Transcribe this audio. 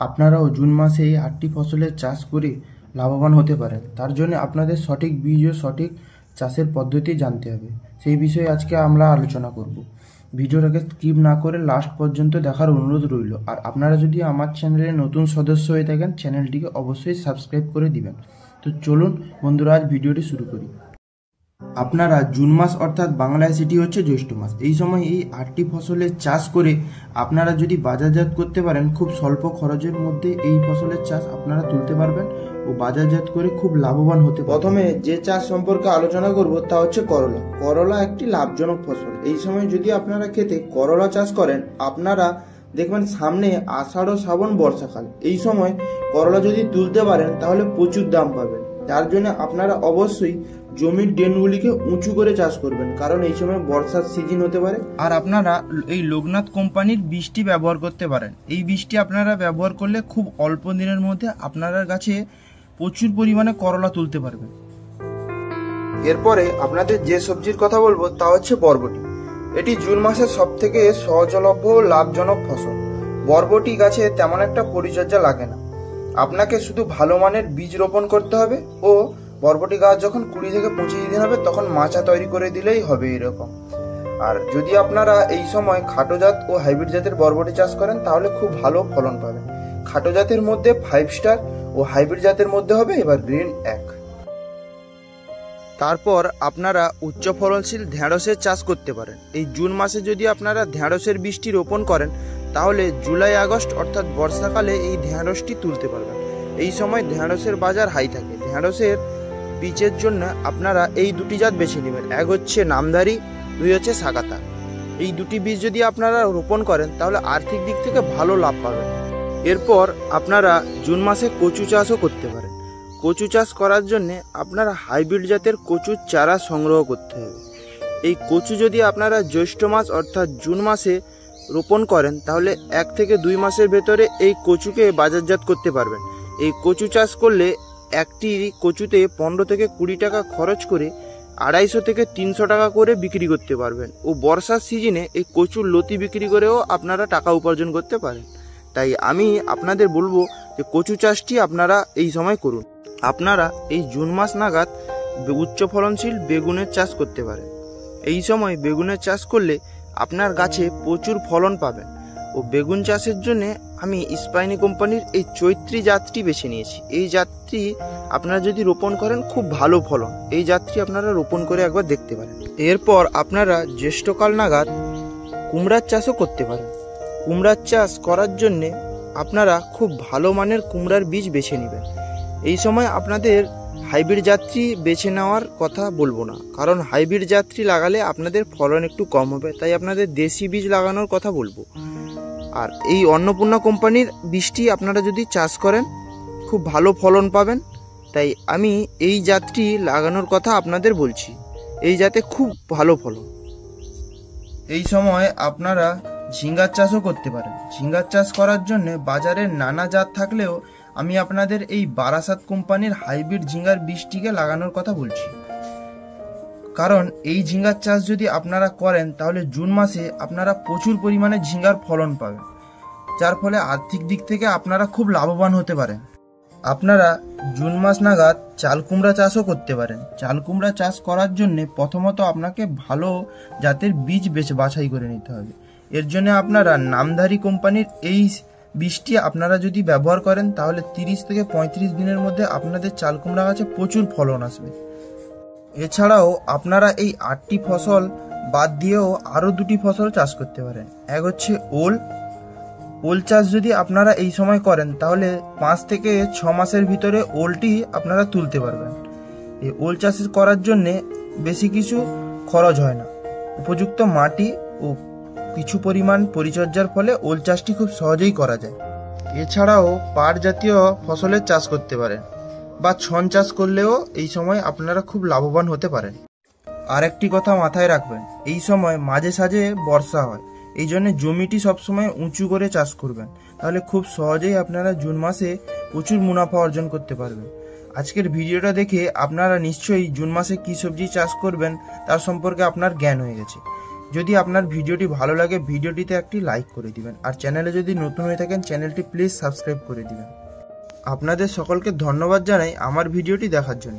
আপনারাও জুন মাসে এই 8টি ফসলের চাষ করে লাভবান হতে পারেন। তার জন্য আপনাদের সঠিক বীজ ও সঠিক চাষের পদ্ধতি জানতে হবে। সেই বিষয়ে আজকে আমরা আলোচনা করব। ভিডিওটাকে স্কিপ না করে লাস্ট পর্যন্ত দেখার অনুরোধ রইল। আর আপনারা যদি আমার চ্যানেলে নতুন সদস্য হয়ে থাকেন, চ্যানেলটিকে অবশ্যই সাবস্ক্রাইব করে দিবেন। তো চলুন বন্ধুরা, আজ ভিডিওটি শুরু করি। আপনারা জুন মাস অর্থাৎ বাংলায় সেটি হচ্ছে জ্যৈষ্ঠ মাস, এই সময় এই 8টি ফসলের চাষ করে আপনারা যদি বাজারজাত করতে পারেন, খুব স্বল্প খরচের মধ্যে এই ফসলের চাষ আপনারা তুলতে পারবেন ও বাজারজাত করে খুব লাভবান হতে। প্রথমে যে চাষ সম্পর্কে আলোচনা করব তা হচ্ছে করলা। করলা একটি লাভজনক ফসল। এই সময় যদি আপনারা খেতে করলা চাষ করেন, আপনারা দেখবেন সামনে আষাঢ় ও শ্রাবণ বর্ষাকাল, এই সময় করলা যদি তুলতে পারেন তাহলে প্রচুর দাম পাবেন। তার জন্য আপনারা অবশ্যই জমির ড্রেনগুলিকে উঁচু করে চাষ করবেন, কারণ এই সময় বর্ষার সিজন হতে পারে। আর আপনারা এই লোকনাথ কোম্পানির বীজটি ব্যবহার করতে পারেন। এই বীজটি আপনারা ব্যবহার করলে খুব অল্প দিনের মধ্যে আপনার কাছে প্রচুর পরিমাণে করলা তুলতে পারবেন। এরপরে আপনাদের যে সবজির কথা বলবো তা হচ্ছে বরবটি। এটি জুন মাসের সব থেকে সহজলভ্য ও লাভজনক ফসল। বরবটি গাছে তেমন একটা পরিচর্যা লাগে না, আপনাকে শুধু ভালো মানের বীজ রোপণ করতে হবে ও বরবটি গাছ যখন 20 থেকে 25 দিন হবে তখন মাচা তৈরি করে দিলেই হবে এরকম। আর যদি আপনারা এই সময় খাটো জাত ও হাইব্রিড জাতের বরবটি চাষ করেন তাহলে খুব ভালো ফলন পাবেন। খাটো জাতের মধ্যে 5 স্টার ও হাইব্রিড জাতের মধ্যে হবে এভারগ্রিন 1। তারপর আপনারা উচ্চ ফলনশীল ঢেঁড়সের চাষ করতে পারেন। এই জুন মাসে যদি আপনারা ঢেঁড়সের বীজটি রোপণ করেন তাহলে জুলাই আগস্ট অর্থাৎ বর্ষাকালে এই ঢেঁড়সটি তুলতে পারবেন। এই সময় ঢেঁড়সের বাজার হাই থাকে। ঢেঁড়সের বীজের জন্য আপনারা এই দুটি জাত বেছে নেবেন, এক হচ্ছে নামধারী, 2 হচ্ছে সাগাতা। এই দুটি বীজ যদি আপনারা রোপণ করেন তাহলে আর্থিক দিক থেকে ভালো লাভ পাবেন। এরপর আপনারা জুন মাসে কচু চাষও করতে পারেন। কচু চাষ করার জন্য আপনারা হাইব্রিড জাতের কচুর চারা সংগ্রহ করতে হবে। এই কচু যদি আপনারা জ্যৈষ্ঠ মাস অর্থাৎ জুন মাসে রোপণ করেন তাহলে 1 থেকে 2 মাসের ভেতরে এই কচুকে বাজারজাত করতে পারবেন। এই কচু চাষ করলে একটি কচুতে 15 থেকে 20 টাকা খরচ করে 250 থেকে 300 টাকা করে বিক্রি করতে পারবেন ও বর্ষার সিজনে এই কচুর লতি বিক্রি করেও আপনারা টাকা উপার্জন করতে পারেন। তাই আমি আপনাদের বলবো যে কচু চাষটি আপনারা এই সময় করুন। আপনারা এই জুন মাস নাগাদ উচ্চ ফলনশীল বেগুনের চাষ করতে পারেন। এই সময় বেগুনের চাষ করলে আপনার গাছে প্রচুর ফলন পাবেন ও বেগুন চাষের জন্য আমি স্পাইনি কোম্পানির এই চৈত্রী জাতটি বেছে নিয়েছি। এই জাতটি আপনারা যদি রোপণ করেন খুব ভালো ফলন। এই জাতটি আপনারা রোপণ করে একবার দেখতে পারেন। এরপর আপনারা জ্যৈষ্ঠকাল নাগাদ কুমড়ার চাষও করতে পারেন। কুমড়ার চাষ করার জন্যে আপনারা খুব ভালো মানের কুমড়ার বীজ বেছে নেবেন। এই সময় আপনাদের হাইব্রিড জাতটি বেছে নেওয়ার কথা বলবো না, কারণ হাইব্রিড জাতটি লাগালে আপনাদের ফলন একটু কম হবে, তাই আপনাদের দেশি বীজ লাগানোর কথা বলবো। আর এই অন্নপূর্ণা কোম্পানির বীজটি আপনারা যদি চাষ করেন খুব ভালো ফলন পাবেন, তাই আমি এই জাতটি লাগানোর কথা আপনাদের বলছি। এই জাতে খুব ভালো ফলন। এই সময় আপনারা ঝিঙ্গার চাষও করতে পারেন। ঝিঙ্গার চাষ করার জন্য বাজারে নানা জাত থাকলেও আমি আপনাদের এই বারাসাত কোম্পানির হাইব্রিড ঝিঙ্গার বীজটিকে লাগানোর কথা বলছি, কারণ এই ঝিঙ্গার চাষ যদি আপনারা করেন তাহলে জুন মাসে আপনারা প্রচুর পরিমাণে ঝিঙ্গার ফলন পাবেন, যার ফলে আর্থিক দিক থেকে আপনারা খুব লাভবান হতে পারেন। আপনারা জুন মাস নাগাদ চাল কুমড়া চাষও করতে পারেন। চাল কুমড়া চাষ করার জন্য প্রথমত আপনাকে ভালো জাতের বীজ বাছাই করে নিতে হবে। এর জন্য আপনারা নামধারী কোম্পানির এই বীজটি আপনারা যদি ব্যবহার করেন তাহলে 30 থেকে 35 দিনের মধ্যে আপনাদের চাল কুমড়া গাছে প্রচুর ফলন আসবে। এছাড়াও আপনারা এই 8টি ফসল বাদ দিয়েও আরও 2টি ফসল চাষ করতে পারেন। এক হচ্ছে ওল চাষ যদি আপনারা এই সময় করেন তাহলে 5 থেকে 6 মাসের ভিতরে ওলটি আপনারা তুলতে পারবেন। এই ওল চাষ করার জন্যে বেশি কিছু খরচ হয় না, উপযুক্ত মাটি ও কিছু পরিমাণ পরিচর্যার ফলে ওল চাষটি খুব সহজেই করা যায়। এছাড়াও পাট জাতীয় ফসলের চাষ করতে পারেন বা ছন চাষ করলেও এই সময় আপনারা খুব লাভবান হতে পারেন। আর একটি কথা মাথায় রাখবেন, এই সময় মাঝে সাঝে বর্ষা হয়, এই জন্য জমিটি সবসময় উঁচু করে চাষ করবেন, তাহলে খুব সহজেই আপনারা জুন মাসে প্রচুর মুনাফা অর্জন করতে পারবেন। আজকের ভিডিওটা দেখে আপনারা নিশ্চয়ই জুন মাসে কী সবজি চাষ করবেন তার সম্পর্কে আপনার জ্ঞান হয়ে গেছে। যদি আপনার ভিডিওটি ভালো লাগে ভিডিওটিতে একটি লাইক করে দিবেন, আর চ্যানেলে যদি নতুন হয়ে থাকেন চ্যানেলটি প্লিজ সাবস্ক্রাইব করে দিবেন। আপনাদের সকলকে ধন্যবাদ জানাই আমার ভিডিওটি দেখার জন্য।